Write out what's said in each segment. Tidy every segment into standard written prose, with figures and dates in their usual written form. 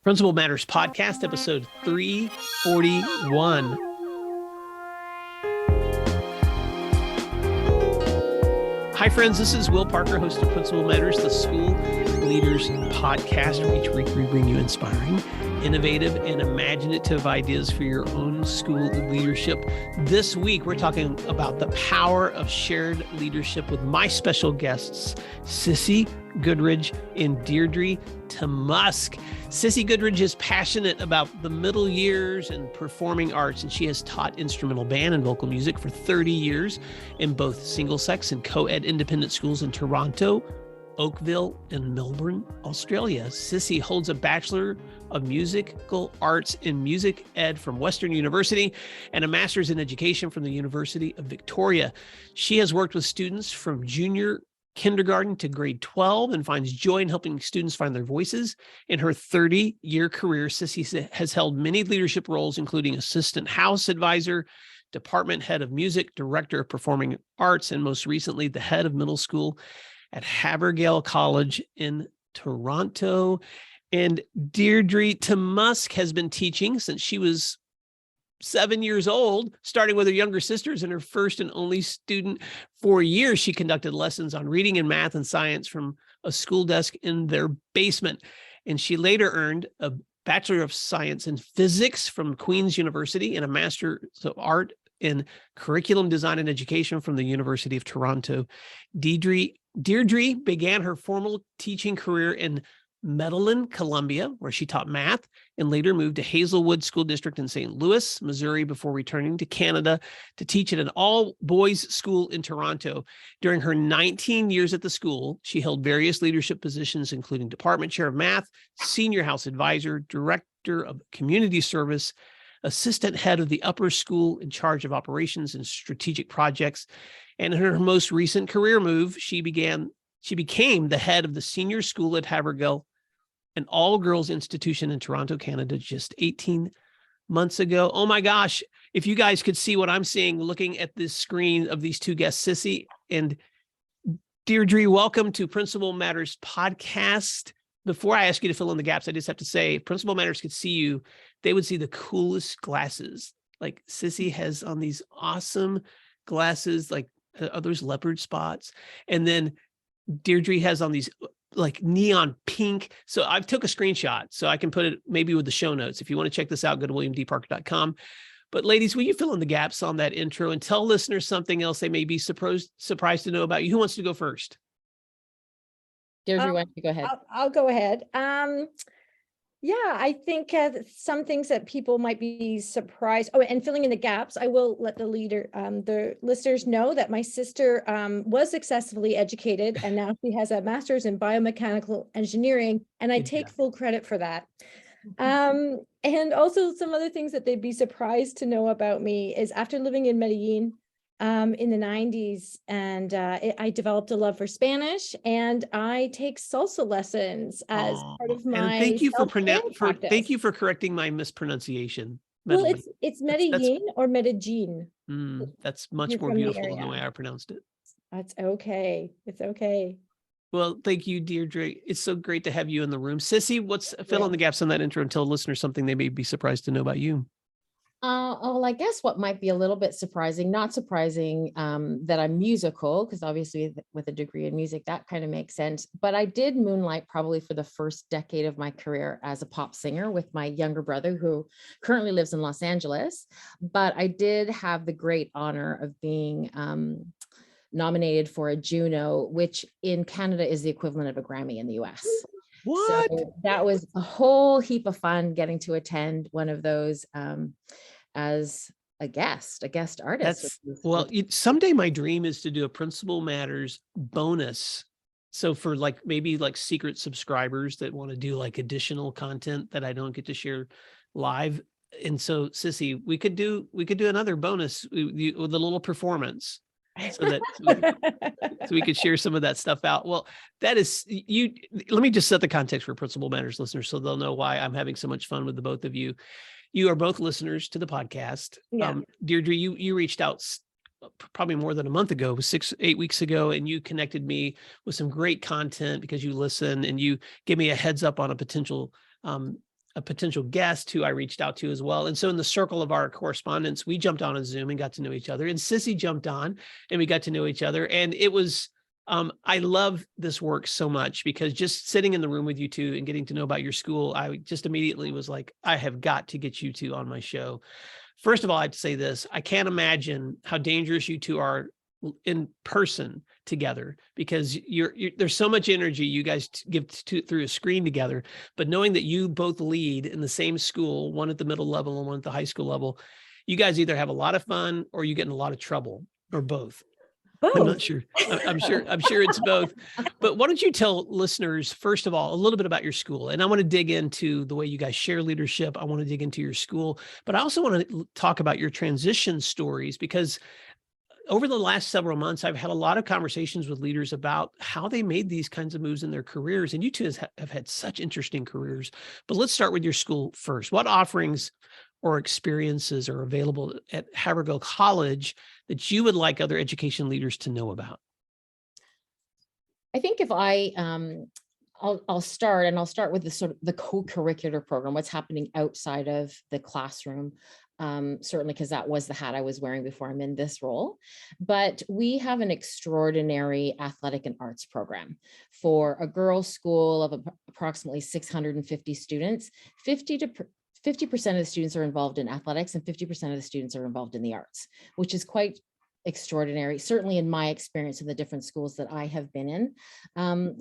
Principal Matters Podcast, episode 341. Hi, friends. This is Will Parker, host of Principal Matters, the School Leaders Podcast, where each week we bring you inspiring, innovative, and imaginative ideas for your own school leadership. This week, we're talking about the power of shared leadership with my special guests, Cissy Goodridge and Deirdre Timusk. Cissy Goodridge is passionate about the middle years and performing arts, and she has taught instrumental band and vocal music for 30 years in both single-sex and co-ed independent schools in Toronto, Oakville, and Melbourne, Australia. Cissy holds a Bachelor of Musical Arts in Music Ed from Western University and a Master's in Education from the University of Victoria. She has worked with students from junior kindergarten to grade 12 and finds joy in helping students find their voices. In her 30-year career, Cissy has held many leadership roles, including assistant house advisor, department head of music, director of performing arts, and most recently, the head of middle school at Havergal College in Toronto. And Deirdre Timusk has been teaching since she was 7 years old, starting with her younger sisters and her first and only student. For years, she conducted lessons on reading and math and science from a school desk in their basement. And she later earned a Bachelor of Science in Physics from Queen's University and a Master of Art in Curriculum Design and Education from the University of Toronto. Deirdre began her formal teaching career in Medellin, Colombia, where she taught math, and later moved to Hazelwood School District in St. Louis, Missouri, before returning to Canada to teach at an all-boys school in Toronto. During her 19 years at the school, she held various leadership positions, including department chair of math, senior house advisor, director of community service, assistant head of the upper school in charge of operations and strategic projects. And in her most recent career move, she became the head of the senior school at Havergal, an all-girls institution in Toronto, Canada, just 18 months ago. Oh my gosh, if you guys could see what I'm seeing looking at this screen of these two guests, Cissy and Deirdre, welcome to Principal Matters Podcast. Before I ask you to fill in the gaps, I just have to say, if Principal Matters could see you, they would see the coolest glasses. Like Cissy has on these awesome glasses, like others leopard spots. And then Deirdre has on these like neon pink. So I've took a screenshot so I can put it maybe with the show notes. If you want to check this out, go to williamdparker.com. But ladies, will you fill in the gaps on that intro and tell listeners something else they may be surprised to know about you? Who wants to go first? Deirdre, why don't you go ahead? I'll go ahead. I think some things that people might be surprised. Oh, and filling in the gaps, I will let the listeners know that my sister was successfully educated, and now she has a master's in biomechanical engineering, and I take full credit for that. And also some other things that they'd be surprised to know about me is after living in Medellin in the 90s, and I developed a love for Spanish, and I take salsa lessons as part of my. And thank you for correcting my mispronunciation. Well, it's Medellin or Medellin. That's much more beautiful than the way I pronounced it. That's okay. It's okay. Well, thank you, Deirdre. It's so great to have you in the room. Cissy, fill in the gaps on that intro and tell listeners something they may be surprised to know about you. Well, I guess what might be a little bit surprising, not surprising that I'm musical, because obviously with a degree in music, that kind of makes sense. But I did moonlight probably for the first decade of my career as a pop singer with my younger brother, who currently lives in Los Angeles. But I did have the great honor of being nominated for a Juno, which in Canada is the equivalent of a Grammy in the US. What? So that was a whole heap of fun getting to attend one of those as a guest artist. Someday my dream is to do a Principal Matters bonus. So for maybe secret subscribers that want to do additional content that I don't get to share live. And so, Cissy, we could do another bonus with a little performance. So we could share some of that stuff out. Well, that is you. Let me just set the context for Principal Matters listeners so they'll know why I'm having so much fun with the both of you. You are both listeners to the podcast. Yeah. Deirdre, you reached out probably more than a month ago, 6-8 weeks ago, and you connected me with some great content because you listen and you give me a heads up on a potential a potential guest who I reached out to as well. And so in the circle of our correspondence, we jumped on a Zoom and got to know each other, and Cissy jumped on and we got to know each other. And it was, I love this work so much, because just sitting in the room with you two and getting to know about your school, I just immediately was like, I have got to get you two on my show. First of all, I have to say this: I can't imagine how dangerous you two are in person together, because there's so much energy you guys give through a screen together. But knowing that you both lead in the same school, one at the middle level and one at the high school level, you guys either have a lot of fun or you get in a lot of trouble, or both. I'm not sure. I'm sure it's both. But why don't you tell listeners, first of all, a little bit about your school? And I want to dig into the way you guys share leadership. I want to dig into your school, but I also want to talk about your transition stories, because over the last several months, I've had a lot of conversations with leaders about how they made these kinds of moves in their careers. And you two have had such interesting careers. But let's start with your school first. What offerings or experiences are available at Havergal College that you would like other education leaders to know about? I think if I'll start with the sort of the co-curricular program, what's happening outside of the classroom. Certainly, because that was the hat I was wearing before I'm in this role. But we have an extraordinary athletic and arts program for a girls' school of approximately 650 students. 50% of the students are involved in athletics, and 50% of the students are involved in the arts, which is quite extraordinary, certainly in my experience in the different schools that I have been in.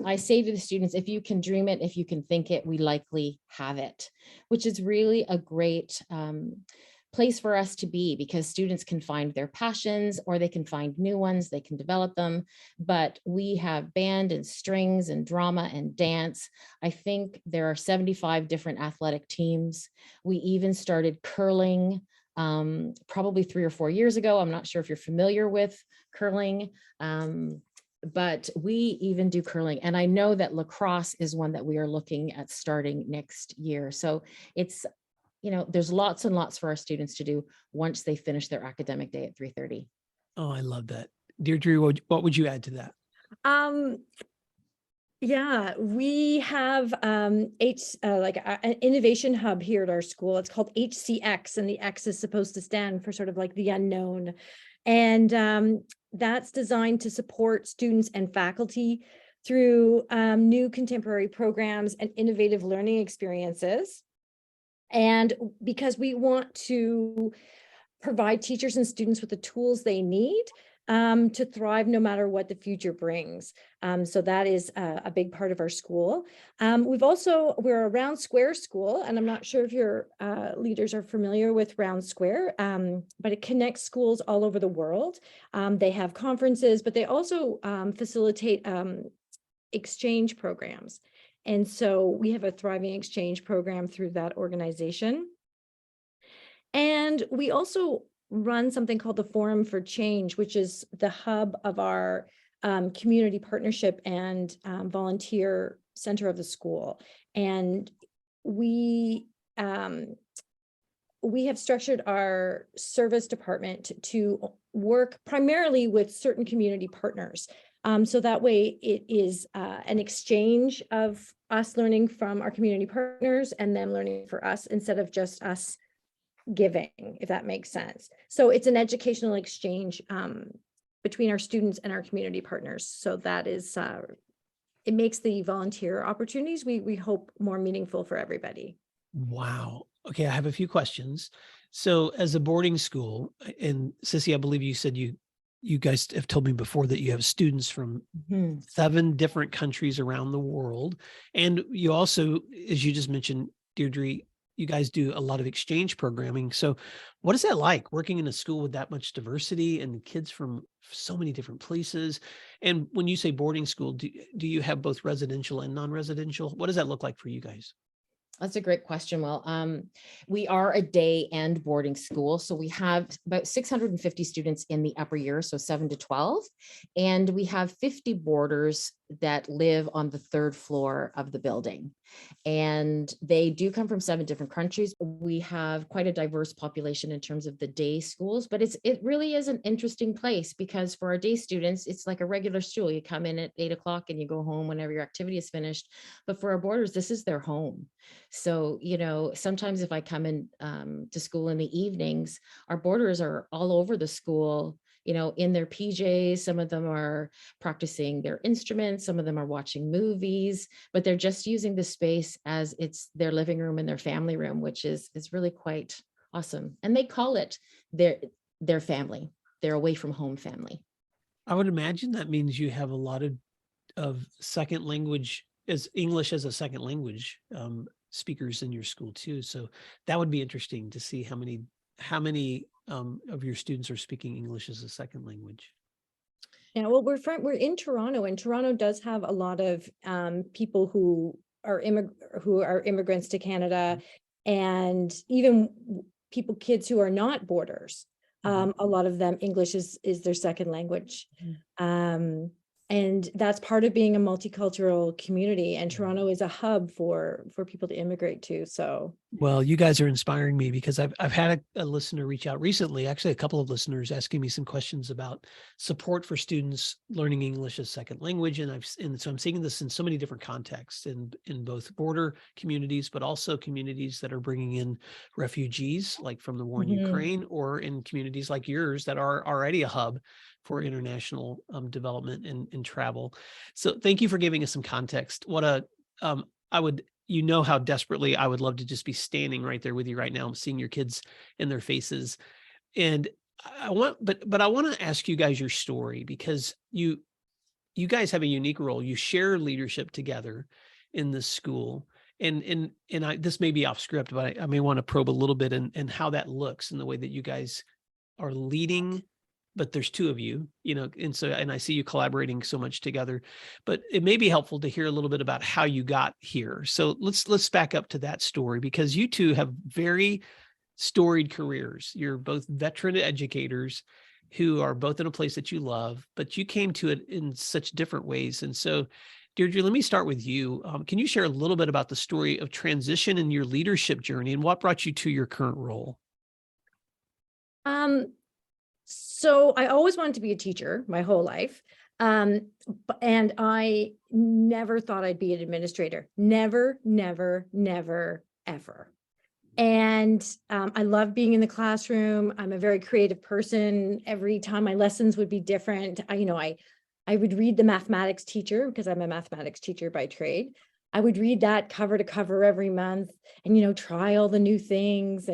I say to the students, if you can dream it, if you can think it, we likely have it, which is really a great place for us to be, because students can find their passions, or they can find new ones, they can develop them. But we have band and strings and drama and dance. I think there are 75 different athletic teams. We even started curling probably 3 or 4 years ago. I'm not sure if you're familiar with curling, but we even do curling. And I know that lacrosse is one that we are looking at starting next year. So it's, there's lots and lots for our students to do once they finish their academic day at 3:30. Oh, I love that. Deirdre, what would you add to that? Yeah, we have an innovation hub here at our school. It's called HCX, and the X is supposed to stand for sort of like the unknown. And that's designed to support students and faculty through new contemporary programs and innovative learning experiences. And because we want to provide teachers and students with the tools they need to thrive no matter what the future brings. So that is a big part of our school. We're a Round Square school, and I'm not sure if your leaders are familiar with Round Square, but it connects schools all over the world. They have conferences, but they also facilitate exchange programs. And so we have a thriving exchange program through that organization. And we also run something called the Forum for Change, which is the hub of our community partnership and volunteer center of the school. And we have structured our service department to work primarily with certain community partners. So that way it is an exchange of us learning from our community partners and them learning for us, instead of just us giving, if that makes sense. So it's an educational exchange between our students and our community partners. So that is, it makes the volunteer opportunities, we hope, more meaningful for everybody. Wow. Okay, I have a few questions. So as a boarding school, and Cissy, I believe you said you guys have told me before that you have students from 7 different countries around the world. And you also, as you just mentioned, Deirdre, you guys do a lot of exchange programming. So what is that like, working in a school with that much diversity and kids from so many different places? And when you say boarding school, do you have both residential and non-residential? What does that look like for you guys? That's a great question. Well, we are a day and boarding school. So we have about 650 students in the upper years, so 7 to 12. And we have 50 boarders that live on the third floor of the building. And they do come from 7 different countries. We have quite a diverse population in terms of the day schools, but it really is an interesting place because for our day students, it's like a regular school. You come in at 8 o'clock and you go home whenever your activity is finished. But for our boarders, this is their home. So, sometimes if I come in to school in the evenings, our boarders are all over the school, in their PJs. Some of them are practicing their instruments. Some of them are watching movies, but they're just using the space as it's their living room and their family room, which is really quite awesome. And they call it their family, their away from home family. I would imagine that means you have a lot of second language as English as a second language speakers in your school too. So that would be interesting to see how many of your students are speaking English as a second language. Yeah, well, we're in Toronto, and Toronto does have a lot of people who are immigrants to Canada, and even kids who are not boarders. A lot of them, English is their second language. And that's part of being a multicultural community. And Toronto is a hub for people to immigrate to. So, well, you guys are inspiring me because I've had a listener reach out recently, actually a couple of listeners asking me some questions about support for students learning English as second language. And so I'm seeing this in so many different contexts in both border communities, but also communities that are bringing in refugees like from the war in Ukraine, or in communities like yours that are already a hub for international development and travel. So thank you for giving us some context. How desperately I would love to just be standing right there with you right now, seeing your kids and their faces. And I want to ask you guys your story, because you guys have a unique role. You share leadership together in this school. And this may be off script, but I may want to probe a little bit in how that looks in the way that you guys are leading. But there's 2 of you, and I see you collaborating so much together, but it may be helpful to hear a little bit about how you got here. So let's back up to that story, because you 2 have very storied careers. You're both veteran educators who are both in a place that you love, but you came to it in such different ways. And so, Deirdre, let me start with you. Can you share a little bit about the story of transition in your leadership journey and what brought you to your current role? So I always wanted to be a teacher my whole life. And I never thought I'd be an administrator. Never, never, never, ever. And I love being in the classroom. I'm a very creative person. Every time my lessons would be different. I would read the mathematics teacher, because I'm a mathematics teacher by trade. I would read that cover to cover every month and, try all the new things.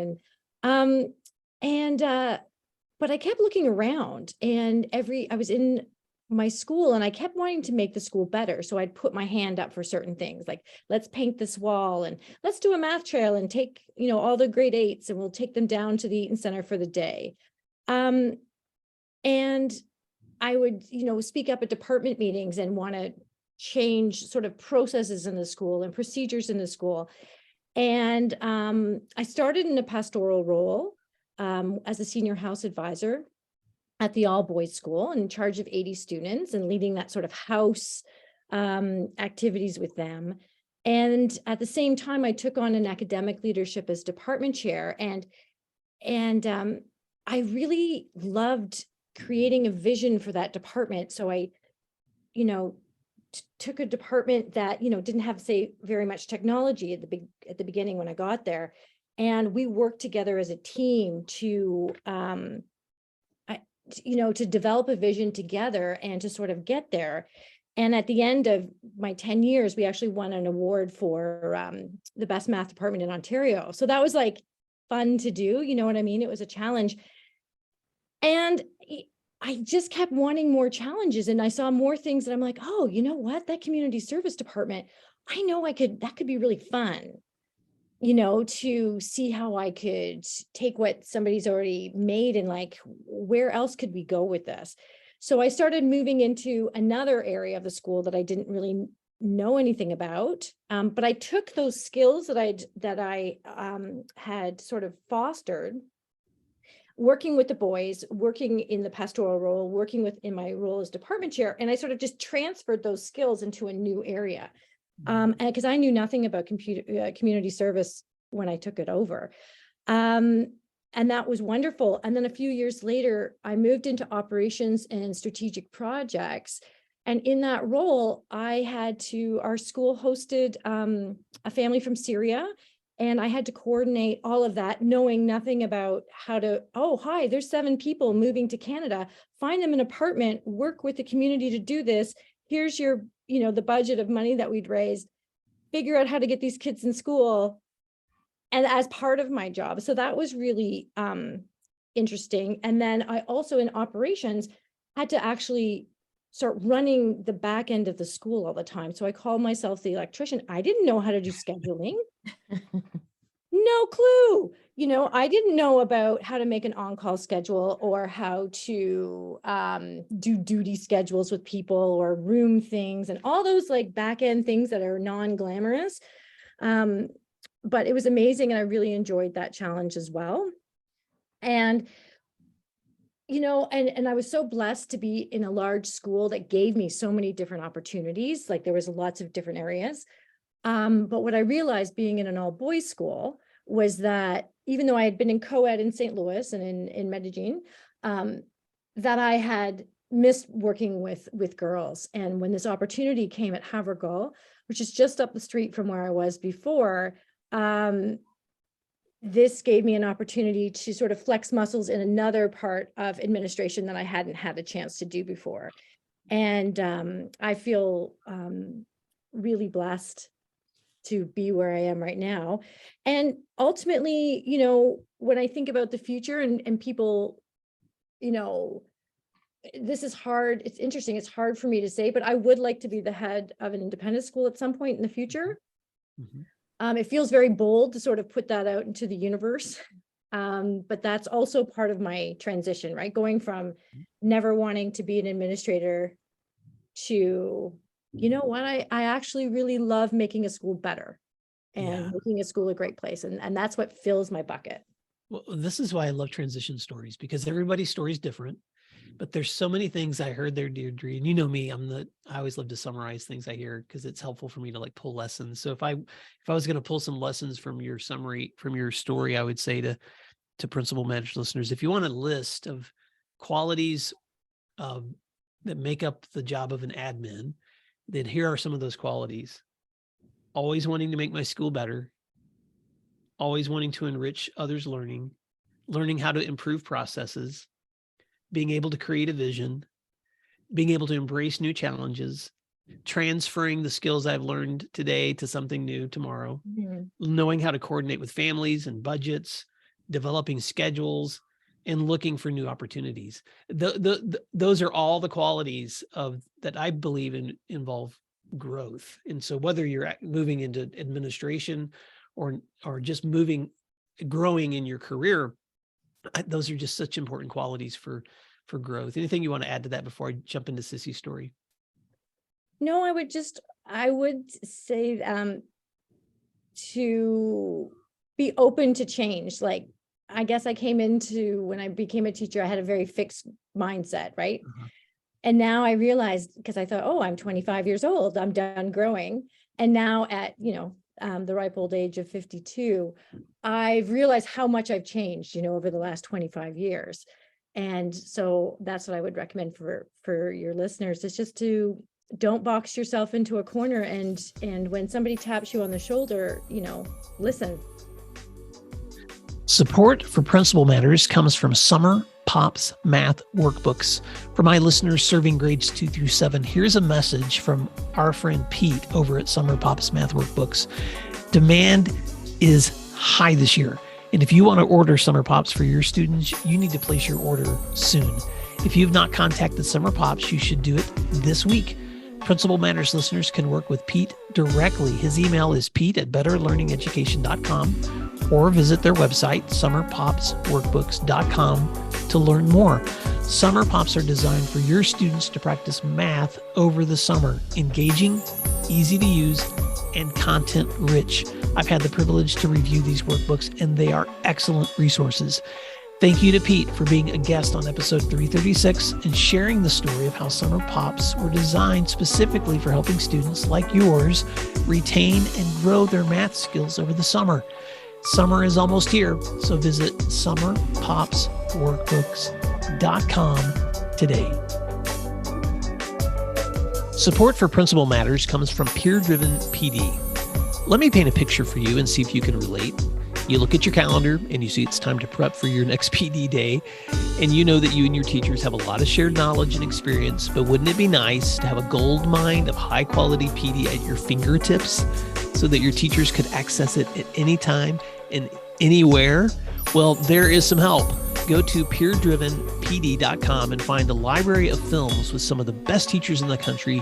But I kept looking around, and I was in my school and I kept wanting to make the school better. So I'd put my hand up for certain things, like, let's paint this wall, and let's do a math trail, and take, all the grade 8s, and we'll take them down to the Eaton Center for the day. And I would, speak up at department meetings and want to change sort of processes in the school and procedures in the school. And I started in a pastoral role as a senior house advisor at the all boys school, in charge of 80 students and leading that sort of house activities with them. And at the same time, I took on an academic leadership as department chair. And I really loved creating a vision for that department. So I, took a department that, didn't have, say, very much technology at the beginning when I got there. And we worked together as a team to develop a vision together and to sort of get there. And at the end of my 10 years, we actually won an award for the best math department in Ontario. So that was like fun to do. You know what I mean? It was a challenge. And I just kept wanting more challenges. And I saw more things that I'm like, oh, you know what? That community service department, I know that could be really fun. To see how I could take what somebody's already made and like, where else could we go with this? So I started moving into another area of the school that I didn't really know anything about. But I took those skills that I had sort of fostered working with the boys, working in the pastoral role, in my role as department chair. And I sort of just transferred those skills into a new area. And because I knew nothing about community service when I took it over. And that was wonderful. And then a few years later, I moved into operations and strategic projects. And in that role, our school hosted a family from Syria, and I had to coordinate all of that, knowing nothing about hi, there's 7 people moving to Canada, find them an apartment, work with the community to do this. Here's your, the budget of money that we'd raised, figure out how to get these kids in school. And as part of my job. So that was really interesting. And then I also in operations had to actually start running the back end of the school all the time. So I called myself the electrician. I didn't know how to do scheduling. No clue. I didn't know about how to make an on-call schedule or how to do duty schedules with people or room things and all those like back end things that are non-glamorous. But it was amazing. And I really enjoyed that challenge as well. And and I was so blessed to be in a large school that gave me so many different opportunities. Like there was lots of different areas. But what I realized being in an all boys school was that even though I had been in co-ed in St. Louis and in Medellin, that I had missed working with girls. And when this opportunity came at Havergal, which is just up the street from where I was before, this gave me an opportunity to sort of flex muscles in another part of administration that I hadn't had a chance to do before. And I feel really blessed to be where I am right now. And ultimately, when I think about the future and people, this is hard. It's interesting. It's hard for me to say, but I would like to be the head of an independent school at some point in the future. Mm-hmm. It feels very bold to sort of put that out into the universe. But that's also part of my transition, right? Going from never wanting to be an administrator to, I actually really love making a school better and making a school a great place. And that's what fills my bucket. Well, this is why I love transition stories, because everybody's story is different. But there's so many things I heard there, Deirdre, and me, I always love to summarize things I hear because it's helpful for me to like pull lessons. So if I was going to pull some lessons from your summary, from your story, I would say to principal managers listeners, if you want a list of qualities that make up the job of an admin, then here are some of those qualities. Always wanting to make my school better, always wanting to enrich others' learning how to improve processes, being able to create a vision, being able to embrace new challenges, transferring the skills I've learned today to something new tomorrow, knowing how to coordinate with families and budgets, developing schedules, and looking for new opportunities. Those are all the qualities that I believe involve growth. And so whether you're moving into administration or just growing in your career, those are just such important qualities for growth. Anything you want to add to that before I jump into Cissy's story? No, I would say to be open to change. Like, I guess when I became a teacher, I had a very fixed mindset, right? Uh-huh. And now I realized, because I thought, I'm 25 years old, I'm done growing. And now at, the ripe old age of 52, I've realized how much I've changed, over the last 25 years. And so that's what I would recommend for your listeners, is just to don't box yourself into a corner. And when somebody taps you on the shoulder, listen. Support for Principal Matters comes from Summer Pops Math Workbooks. For my listeners serving grades 2 through 7, here's a message from our friend Pete over at Summer Pops Math Workbooks. Demand is high this year. And if you want to order Summer Pops for your students, you need to place your order soon. If you've not contacted Summer Pops, you should do it this week. Principal Matters listeners can work with Pete directly. His email is pete@betterlearningeducation.com, or visit their website, summerpopsworkbooks.com, to learn more. Summer Pops are designed for your students to practice math over the summer. Engaging, easy to use, and content rich. I've had the privilege to review these workbooks, and they are excellent resources. Thank you to Pete for being a guest on episode 336 and sharing the story of how summer pops were designed specifically for helping students like yours retain and grow their math skills over the summer. Summer is almost here, so visit summerpopsworkbooks.com today. Support for Principal Matters comes from Peer-Driven PD. Let me paint a picture for you and see if you can relate. You look at your calendar and you see it's time to prep for your next PD day, and you know that you and your teachers have a lot of shared knowledge and experience, but wouldn't it be nice to have a gold mine of high-quality PD at your fingertips so that your teachers could access it at any time and anywhere? Well, there is some help. Go to peerdrivenpd.com and find a library of films with some of the best teachers in the country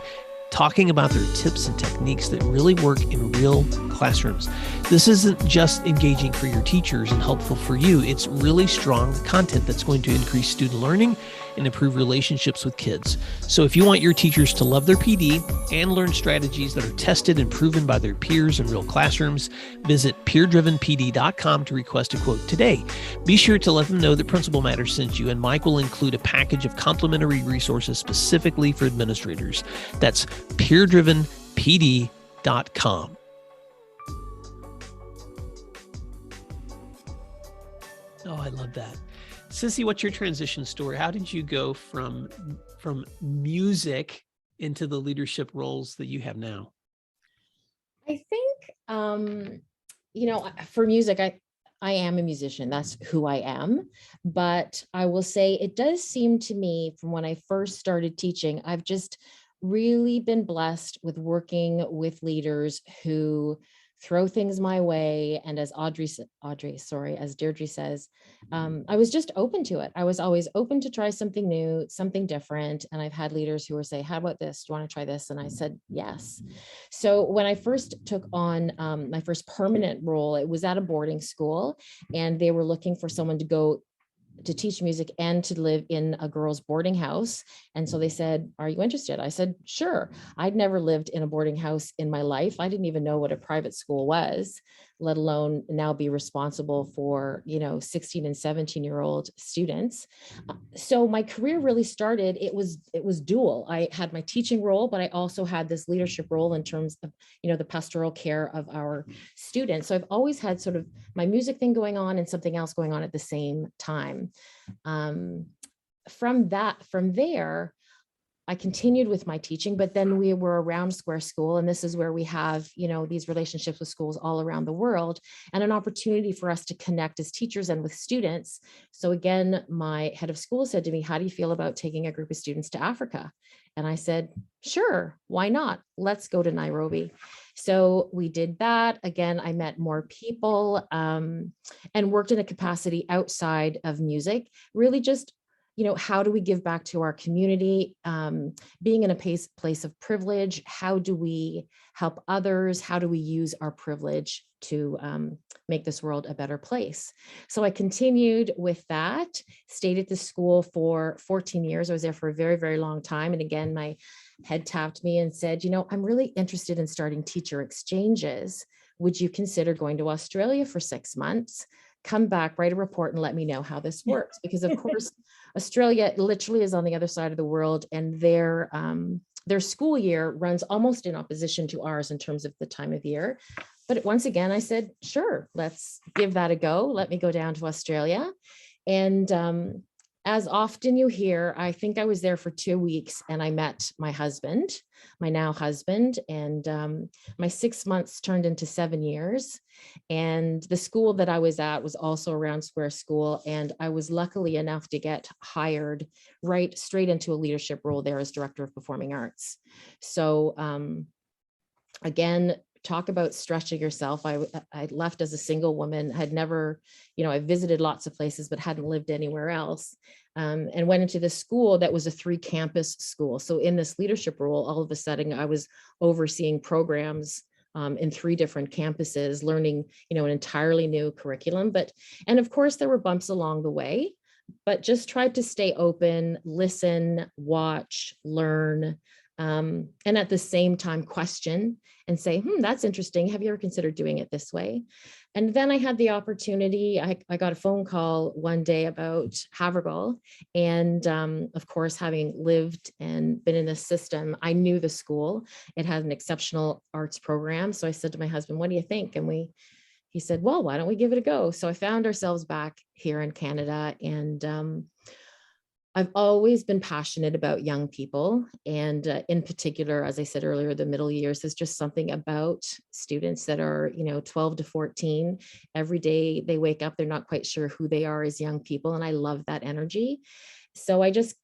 talking about their tips and techniques that really work in real classrooms. This isn't just engaging for your teachers and helpful for you. It's really strong content that's going to increase student learning and improve relationships with kids. So if you want your teachers to love their PD and learn strategies that are tested and proven by their peers in real classrooms, visit peerdrivenpd.com to request a quote today. Be sure to let them know that Principal Matters sent you, and Mike will include a package of complimentary resources specifically for administrators. That's peerdrivenpd.com. Oh, I love that. Cissy, what's your transition story? How did you go from music into the leadership roles that you have now? I think, for music, I am a musician. That's who I am. But I will say it does seem to me from when I first started teaching, I've just really been blessed with working with leaders who throw things my way. And as as Deirdre says, I was just open to it. I was always open to try something new, something different. And I've had leaders who were say, how about this? Do you want to try this? And I said, yes. So when I first took on my first permanent role, it was at a boarding school, and they were looking for someone to go to teach music and to live in a girls' boarding house. And so they said, are you interested? I said, sure. I'd never lived in a boarding house in my life. I didn't even know what a private school was, let alone now be responsible for, 16 and 17-year-old students. So my career really started, it was dual. I had my teaching role, but I also had this leadership role in terms of, the pastoral there of our students. So I've always had sort of my music thing going on and something else going on at the same time. From there, I continued with my teaching, but then we were around Square School, and this is where we have, these relationships with schools all around the world, and an opportunity for us to connect as teachers and with students. So again, my head of school said to me, how do you feel about taking a group of students to Africa? And I said, sure, why not? Let's go to Nairobi. So we did that. Again, I met more people and worked in a capacity outside of music, really just how do we give back to our community? Being in a place of privilege, how do we help others? How do we use our privilege to make this world a better place? So I continued with that, stayed at the school for 14 years. I was there for a very, very long time. And again, my head tapped me and said, I'm really interested in starting teacher exchanges. Would you consider going to Australia for 6 months? Come back, write a report, and let me know how this works. Because of course, Australia literally is on the other side of the world, and their school year runs almost in opposition to ours in terms of the time of year. But once again, I said, sure, let's give that a go. Let me go down to Australia. And as often you hear, I think I was there for 2 weeks, and I met my husband, my now husband, and my 6 months turned into 7 years. And the school that I was at was also around Square School. And I was lucky enough to get hired right straight into a leadership role there as director of performing arts. So again, talk about stretching yourself. I left as a single woman, had never, I visited lots of places, but hadn't lived anywhere else, and went into this school that was a 3-campus school. So in this leadership role, all of a sudden I was overseeing programs in 3 different campuses, learning, an entirely new curriculum. And of course there were bumps along the way, but just tried to stay open, listen, watch, learn, and at the same time question and say, that's interesting. Have you ever considered doing it this way? And then I had the opportunity, I got a phone call one day about Havergal. And of course, having lived and been in this system, I knew the school. It had an exceptional arts program. So I said to my husband, what do you think? And he said, well, why don't we give it a go? So I found ourselves back here in Canada, and I've always been passionate about young people. And in particular, as I said earlier, the middle years, there's just something about students that are, 12 to 14. Every day they wake up, they're not quite sure who they are as young people. And I love that energy. So I just,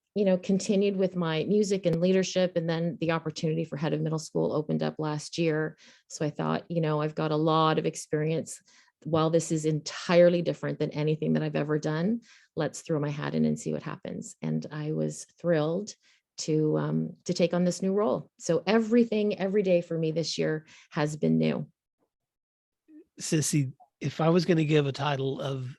continued with my music and leadership. And then the opportunity for head of middle school opened up last year. So I thought, I've got a lot of experience. While this is entirely different than anything that I've ever done, let's throw my hat in and see what happens. And I was thrilled to take on this new role. So everything, every day for me this year has been new. Cissy, if I was going to give a title of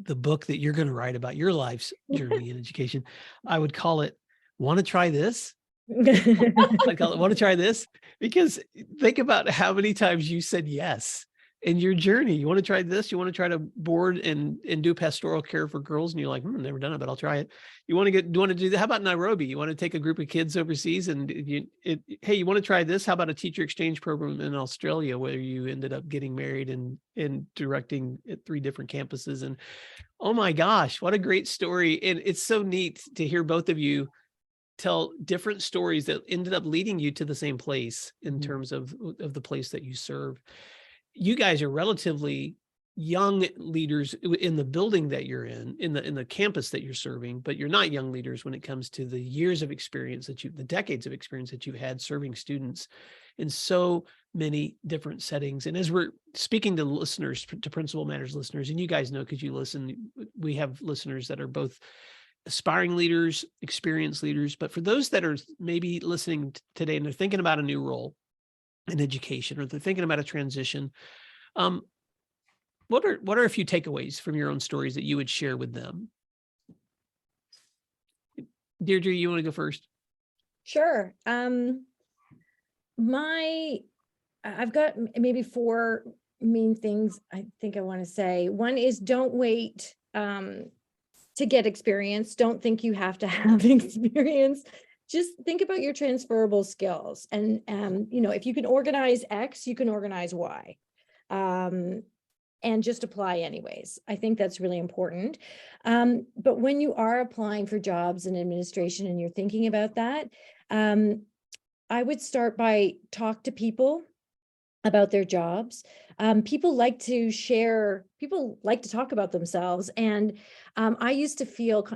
the book that you're going to write about your life's journey in education, I would call it "Want to Try This?" I'd call it "Want to Try This?" Because think about how many times you said yes in your journey. You want to try this? You want to try to board and do pastoral care for girls? And you're like, never done it, but I'll try it. You want to do that? How about Nairobi? You want to take a group of kids overseas and hey, you want to try this? How about a teacher exchange program in Australia where you ended up getting married and directing at 3 different campuses? And oh my gosh, what a great story. And it's so neat to hear both of you tell different stories that ended up leading you to the same place in terms of the place that you serve. You guys are relatively young leaders in the building that you're in the campus that you're serving, but you're not young leaders when it comes to the years of experience the decades of experience that you've had serving students in so many different settings. And as we're speaking to listeners, to Principal Matters listeners, and you guys know, because you listen, we have listeners that are both aspiring leaders, experienced leaders, but for those that are maybe listening today and they're thinking about a new role in education, or they're thinking about a transition, what are a few takeaways from your own stories that you would share with them? Deirdre, you want to go first? Sure. I've got maybe 4 main things I think I want to say. One is, don't wait to get experience. Don't think you have to have experience. Just think about your transferable skills. And, if you can organize X, you can organize Y. And just apply anyways. I think that's really important. But when you are applying for jobs in administration and you're thinking about that, I would start by talk to people about their jobs. People like to talk about themselves. And I used to feel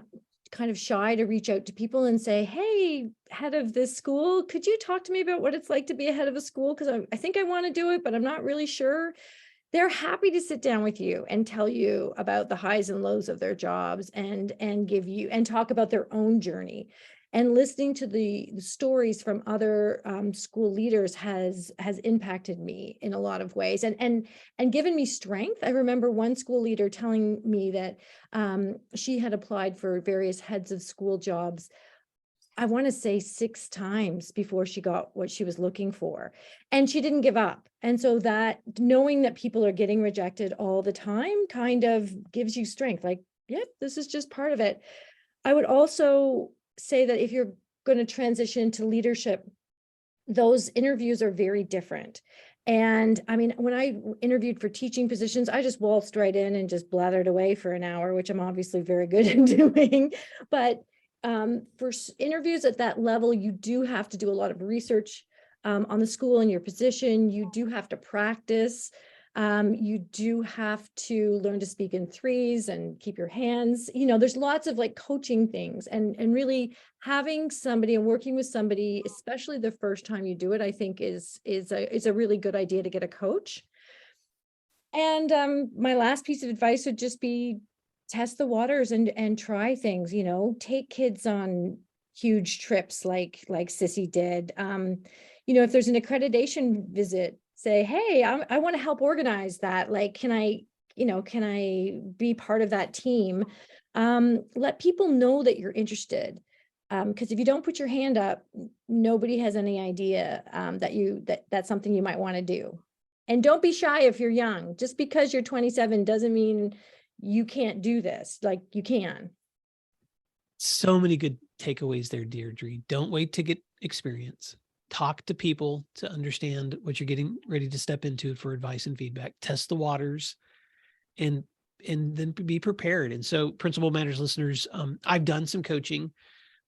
kind of shy to reach out to people and say, hey, head of this school, could you talk to me about what it's like to be a head of a school? Because I think I want to do it, but I'm not really sure. They're happy to sit down with you and tell you about the highs and lows of their jobs and give you and talk about their own journey. And listening to the stories from other school leaders has impacted me in a lot of ways and given me strength. I remember one school leader telling me that she had applied for various heads of school jobs, I want to say 6 times before she got what she was looking for, and she didn't give up. And so that knowing that people are getting rejected all the time kind of gives you strength. Like, yep, this is just part of it. I would also say that if you're going to transition to leadership, those interviews are very different. And I mean, when I interviewed for teaching positions, I just waltzed right in and just blathered away for an hour, which I'm obviously very good at doing. But for interviews at that level, you do have to do a lot of research on the school and your position. You do have to practice. You do have to learn to speak in threes and keep your hands, there's lots of like coaching things and really having somebody and working with somebody, especially the first time you do it, I think is a really good idea to get a coach. And my last piece of advice would just be test the waters and try things, take kids on huge trips like Cissy did. If there's an accreditation visit, say, hey, I want to help organize that. Like, can I be part of that team? Let people know that you're interested. Because if you don't put your hand up, nobody has any idea that's something you might want to do. And don't be shy if you're young. Just because you're 27 doesn't mean you can't do this. Like, you can. So many good takeaways there, Deirdre. Don't wait to get experience. Talk to people to understand what you're getting ready to step into for advice and feedback. Test the waters, and then be prepared. And so, Principal Matters listeners, I've done some coaching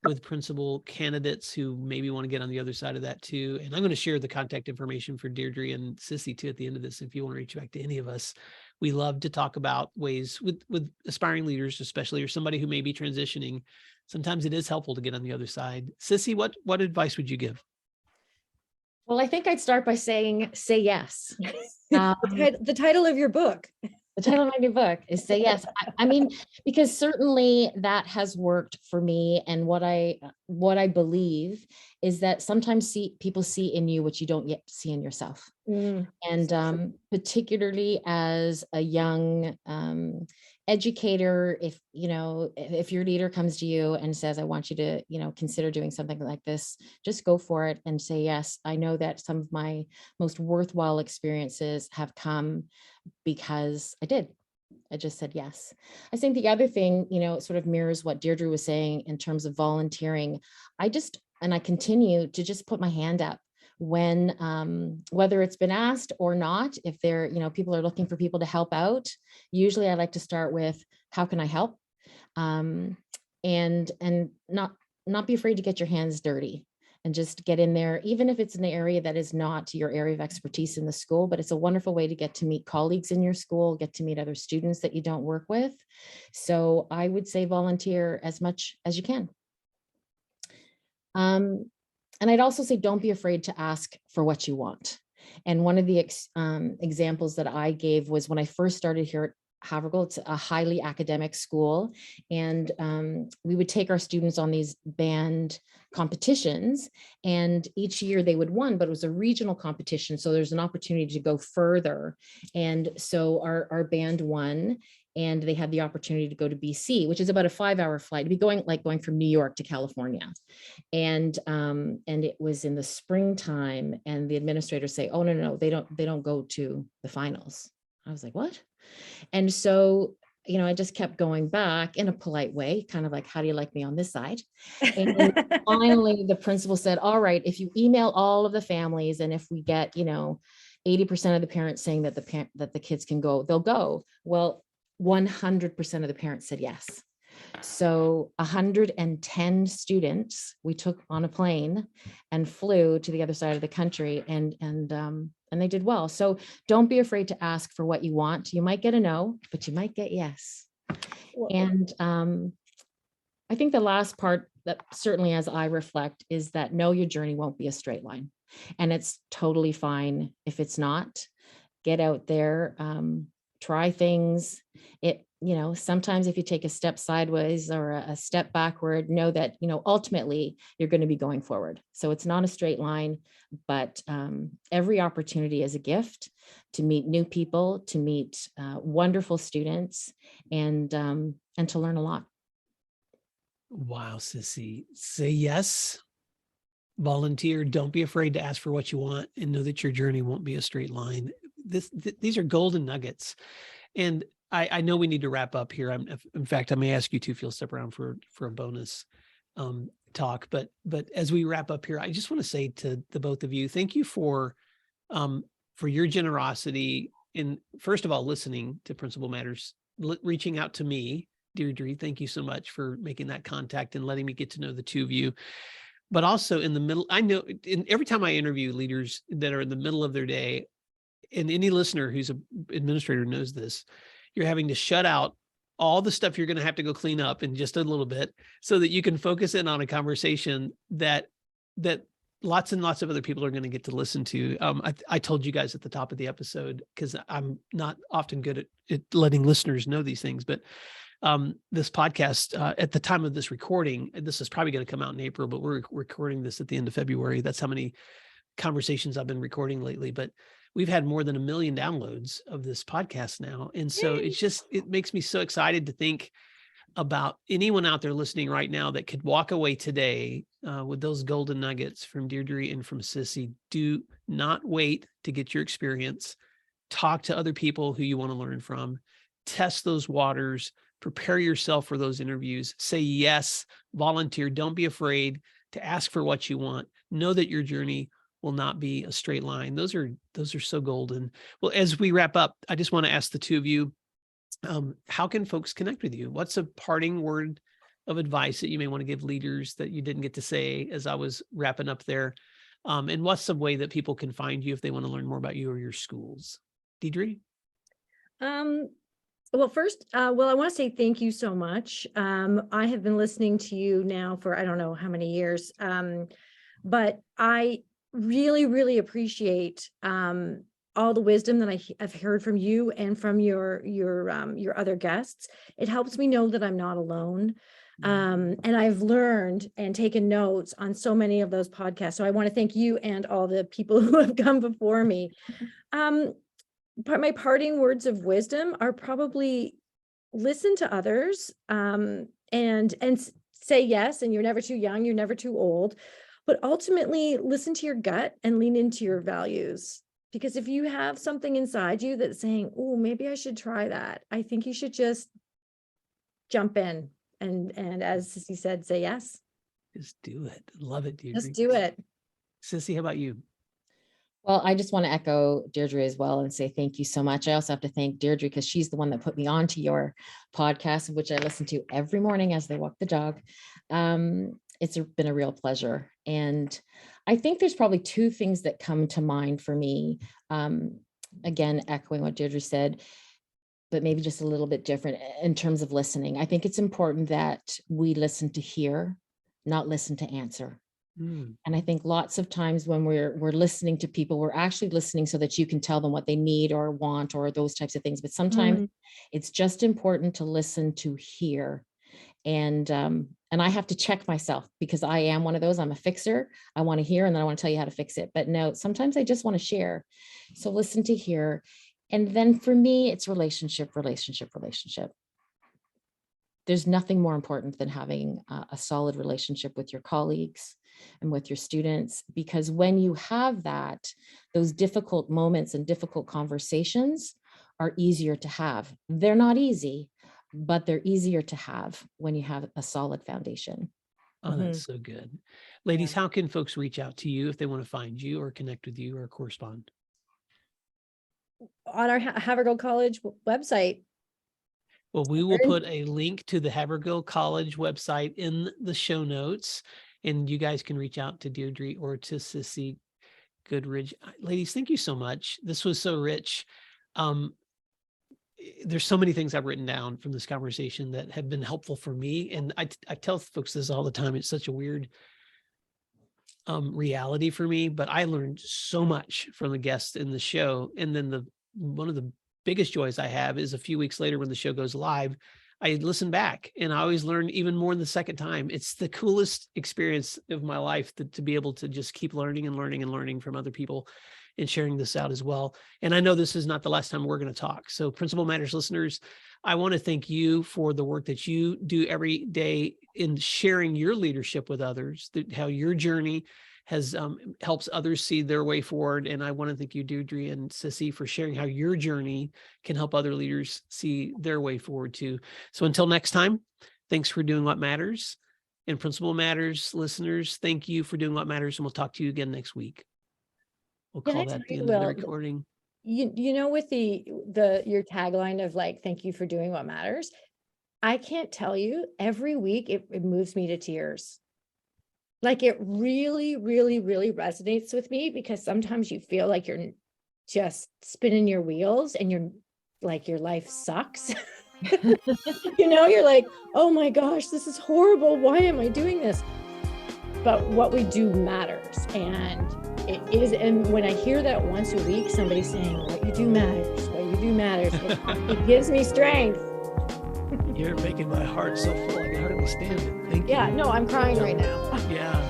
with principal candidates who maybe want to get on the other side of that too. And I'm going to share the contact information for Deirdre and Cissy too at the end of this. If you want to reach back to any of us, we love to talk about ways with aspiring leaders, especially, or somebody who may be transitioning. Sometimes it is helpful to get on the other side. Cissy, what advice would you give? Well, I think I'd start by saying, say yes. The title of your book. The title of my new book is Say Yes. I mean, because certainly that has worked for me. And what I believe is that sometimes people see in you what you don't yet see in yourself. And particularly as a young educator, if your leader comes to you and says, I want you to, consider doing something like this, just go for it and say yes. I know that some of my most worthwhile experiences have come because I just said yes. I think the other thing, sort of mirrors what Deirdre was saying in terms of volunteering. I continue to just put my hand up when, whether it's been asked or not, if they're, people are looking for people to help out. Usually I like to start with, how can I help? And not be afraid to get your hands dirty and just get in there, even if it's an area that is not your area of expertise in the school, but it's a wonderful way to get to meet colleagues in your school, get to meet other students that you don't work with. So I would say volunteer as much as you can. And I'd also say, don't be afraid to ask for what you want. And one of the examples that I gave was when I first started here at Havergal. It's a highly academic school, and we would take our students on these band competitions, and each year they would win, but it was a regional competition, so there's an opportunity to go further. And so our band won, and they had the opportunity to go to BC, which is about a 5-hour flight. It'd be going from New York to California. And it was in the springtime, and the administrators say, oh, no, they don't go to the finals. I was like, what? And so, I just kept going back in a polite way, kind of like, how do you like me on this side? And finally, the principal said, all right, if you email all of the families, and if we get, 80% of the parents saying that the kids can go, they'll go. Well, 100% of the parents said yes. So 110 students we took on a plane and flew to the other side of the country, and they did well. So don't be afraid to ask for what you want. You might get a no, but you might get yes. And I think the last part, that certainly as I reflect, is that no, your journey won't be a straight line, and it's totally fine if it's not. Get out there, try things. Sometimes if you take a step sideways or a step backward, know that, ultimately you're going to be going forward. So it's not a straight line, but every opportunity is a gift to meet new people, to meet wonderful students, and to learn a lot. Wow, Cissy. Say yes. Volunteer. Don't be afraid to ask for what you want, and know that your journey won't be a straight line. These are golden nuggets. And I know we need to wrap up here. In fact, I may ask you to, if you'll step around for a bonus talk. But as we wrap up here, I just want to say to the both of you, thank you for your generosity in, first of all, listening to Principal Matters, reaching out to me, Deirdre. Thank you so much for making that contact and letting me get to know the two of you. But also in the middle, I know every time I interview leaders that are in the middle of their day, and any listener who's an administrator knows this, you're having to shut out all the stuff you're going to have to go clean up in just a little bit, so that you can focus in on a conversation that lots and lots of other people are going to get to listen to. I told you guys at the top of the episode, because I'm not often good at letting listeners know these things, but this podcast, at the time of this recording, this is probably going to come out in April, but we're recording this at the end of February. That's how many conversations I've been recording lately. But we've had more than 1 million downloads of this podcast now. And so it makes me so excited to think about anyone out there listening right now that could walk away today with those golden nuggets from Deirdre and from Cissy, do not wait to get your experience. Talk to other people who you want to learn from. Test those waters. Prepare yourself for those interviews. Say yes. Volunteer. Don't be afraid to ask for what you want. Know that your journey will not be a straight line. Those are so golden. Well, as we wrap up, I just want to ask the two of you, how can folks connect with you? What's a parting word of advice that you may want to give leaders that you didn't get to say as I was wrapping up there? And what's some way that people can find you if they want to learn more about you or your schools? Deirdre? Well, first, I want to say thank you so much. I have been listening to you now for, I don't know how many years, but I really, really appreciate all the wisdom that I've heard from you and from your other guests. It helps me know that I'm not alone. And I've learned and taken notes on so many of those podcasts. So I want to thank you and all the people who have come before me. But my parting words of wisdom are probably listen to others, and say yes. And you're never too young, you're never too old, but ultimately listen to your gut and lean into your values. Because if you have something inside you that's saying, oh, maybe I should try that, I think you should just jump in. And as Cissy said, say yes. Just do it. Love it, Deirdre. Just do it. Cissy, how about you? Well, I just want to echo Deirdre as well and say thank you so much. I also have to thank Deirdre because she's the one that put me onto your podcast, which I listen to every morning as they walk the dog. It's been a real pleasure. And I think there's probably two things that come to mind for me. Again, echoing what Deirdre said, but maybe just a little bit different in terms of listening. I think it's important that we listen to hear, not listen to answer. And I think lots of times when we're listening to people, we're actually listening so that you can tell them what they need or want or those types of things. But sometimes it's just important to listen to hear. And I have to check myself because I am one of those. I'm a fixer. I want to hear and then I want to tell you how to fix it. But no, sometimes I just want to share. So listen to hear. And then for me, it's relationship. There's nothing more important than having a solid relationship with your colleagues and with your students, because when you have that, those difficult moments and difficult conversations are easier to have. They're not easy, but they're easier to have when you have a solid foundation. Oh, that's so good. Ladies, how can folks reach out to you if they want to find you or connect with you or correspond? On our Havergal College website. Well, we will put a link to the Havergal College website in the show notes, and you guys can reach out to Deirdre or to Cissy Goodridge. Ladies, thank you so much. This was so rich. There's so many things I've written down from this conversation that have been helpful for me. And I tell folks this all the time. It's such a weird reality for me, but I learned so much from the guests in the show. And then one of the biggest joys I have is a few weeks later when the show goes live, I listen back and I always learn even more the second time. It's the coolest experience of my life to be able to just keep learning and learning and learning from other people and sharing this out as well. And I know this is not the last time we're going to talk. So Principal Matters listeners, I want to thank you for the work that you do every day in sharing your leadership with others, how your journey has helps others see their way forward. And I want to thank you, Deirdre and Cissy, for sharing how your journey can help other leaders see their way forward too. So until next time, thanks for doing what matters. And Principal Matters listeners, thank you for doing what matters. And we'll talk to you again next week. We'll call that the end of the recording. You know, with your tagline of like, thank you for doing what matters. I can't tell you, every week it moves me to tears. Like it really, really, really resonates with me because sometimes you feel like you're just spinning your wheels and you're like, your life sucks. You're like, oh my gosh, this is horrible. Why am I doing this? But what we do matters. And it is. And when I hear that once a week, somebody saying what you do matters, it gives me strength. You're making my heart so full. I can hardly stand it. Thank you. Yeah, no, I'm crying right now. Yeah.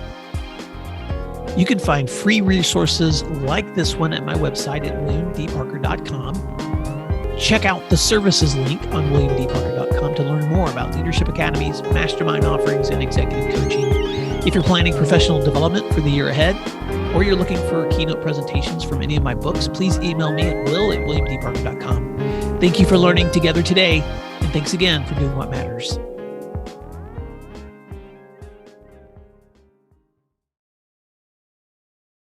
You can find free resources like this one at my website at williamdparker.com. Check out the services link on williamdparker.com. williamdparker.com to learn more about leadership academies, mastermind offerings, and executive coaching. If you're planning professional development for the year ahead, or you're looking for keynote presentations from any of my books, please email me at will@williamdparker.com. Thank you for learning together today, and thanks again for doing what matters.